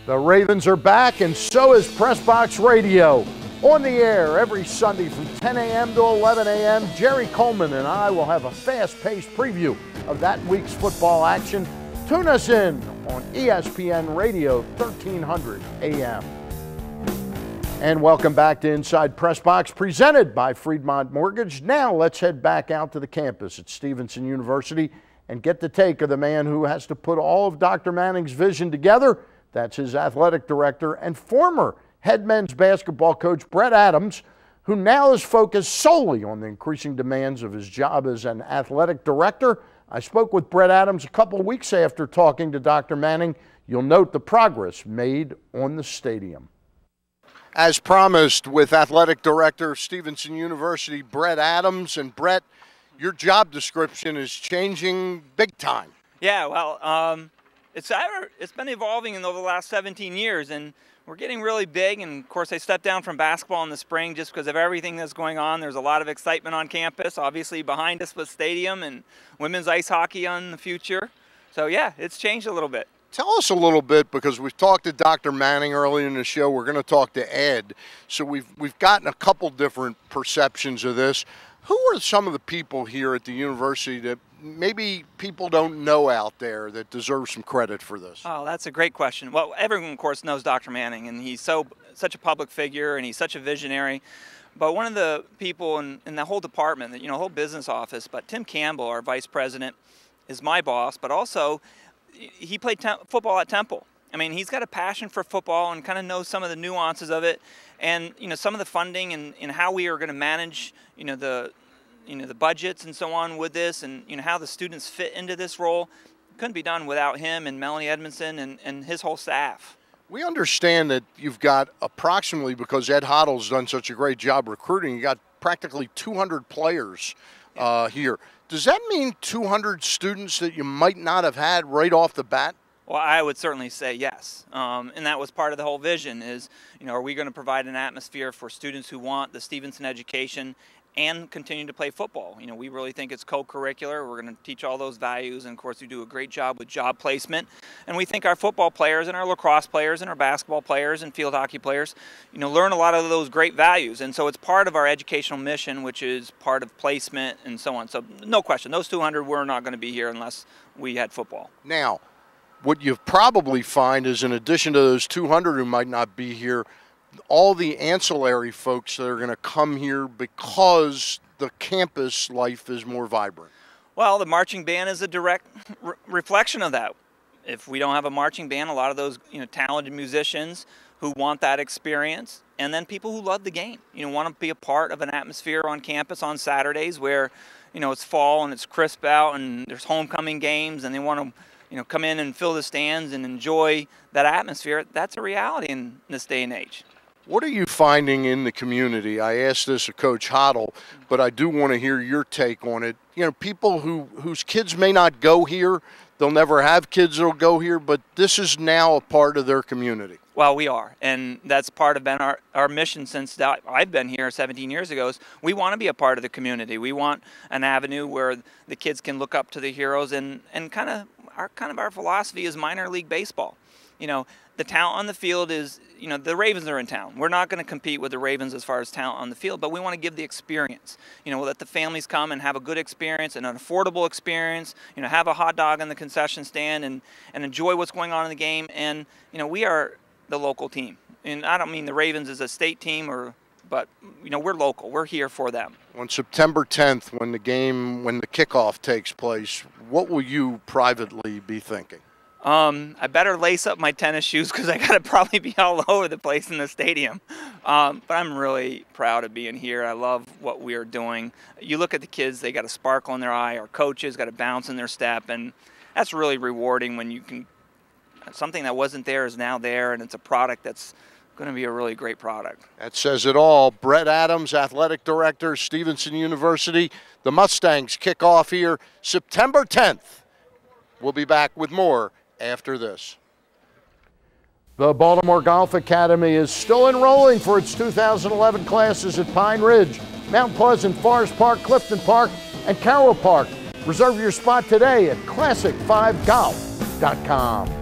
The Ravens are back, and so is PressBox Radio. On the air every Sunday from 10 a.m. to 11 a.m., Jerry Coleman and I will have a fast-paced preview of that week's football action. Tune us in on ESPN Radio 1300 a.m. And welcome back to Inside PressBox, presented by Friedmont Mortgage. Now let's head back out to the campus at Stevenson University and get the take of the man who has to put all of Dr. Manning's vision together. That's his athletic director and former head men's basketball coach, Brett Adams, who now is focused solely on the increasing demands of his job as an athletic director. I spoke with Brett Adams a couple of weeks after talking to Dr. Manning. You'll note the progress made on the stadium. As promised, with athletic director of Stevenson University, Brett Adams. And Brett, your job description is changing big time. Yeah, well, it's been evolving over the last 17 years, and we're getting really big. And of course, I stepped down from basketball in the spring just because of everything that's going on. There's a lot of excitement on campus. Obviously, behind us was stadium and women's ice hockey on the future. So yeah, it's changed a little bit. Tell us a little bit, because we've talked to Dr. Manning earlier in the show. We're going to talk to Ed. So we've gotten a couple different perceptions of this. Who are some of the people here at the university that maybe people don't know out there that deserve some credit for this? Oh, that's a great question. Well, everyone, of course, knows Dr. Manning, and he's such a public figure, and he's such a visionary. But one of the people in the whole department, the whole business office, but Tim Campbell, our vice president, is my boss, but also he played football at Temple. I mean, he's got a passion for football and kind of knows some of the nuances of it, and some of the funding and how we are going to manage the budgets and so on with this, and how the students fit into this role. Couldn't be done without him and Melanie Edmondson and his whole staff. We understand that you've got approximately, because Ed Hoddle's done such a great job recruiting, you got practically 200 players here. Does that mean 200 students that you might not have had right off the bat? Well, I would certainly say yes. And that was part of the whole vision is, are we going to provide an atmosphere for students who want the Stevenson education and continue to play football? We really think it's co-curricular. We're going to teach all those values, and of course we do a great job with job placement. And we think our football players and our lacrosse players and our basketball players and field hockey players, learn a lot of those great values. And so it's part of our educational mission, which is part of placement and so on. So no question, those 200 were not going to be here unless we had football. Now, what you probably find is, in addition to those 200 who might not be here, all the ancillary folks that are going to come here because the campus life is more vibrant. Well, the marching band is a direct reflection of that. If we don't have a marching band, a lot of those talented musicians who want that experience, and then people who love the game, want to be a part of an atmosphere on campus on Saturdays where it's fall and it's crisp out and there's homecoming games, and they want to come in and fill the stands and enjoy that atmosphere. That's a reality in this day and age. What are you finding in the community? I asked this of Coach Hoddle, but I do want to hear your take on it. People whose kids may not go here, they'll never have kids that'll go here, but this is now a part of their community. Well, we are, and that's part of our mission since I've been here 17 years ago. Is we want to be a part of the community. We want an avenue where the kids can look up to the heroes, and kind of our philosophy is minor league baseball. The talent on the field is, the Ravens are in town. We're not going to compete with the Ravens as far as talent on the field, but we want to give the experience. We'll let the families come and have a good experience and an affordable experience, have a hot dog on the concession stand and enjoy what's going on in the game. And, we are the local team. And I don't mean the Ravens as a state team, but we're local. We're here for them. On September 10th, when the kickoff takes place, what will you privately be thinking? I better lace up my tennis shoes because I got to probably be all over the place in the stadium. But I'm really proud of being here. I love what we are doing. You look at the kids, they got a sparkle in their eye. Our coaches got a bounce in their step, and that's really rewarding when you can, something that wasn't there is now there, and it's a product that's going to be a really great product. That says it all. Brett Adams, athletic director, Stevenson University. The Mustangs kick off here September 10th. We'll be back with more after this. The Baltimore Golf Academy is still enrolling for its 2011 classes at Pine Ridge, Mount Pleasant, Forest Park, Clifton Park, and Carroll Park. Reserve your spot today at classic5golf.com.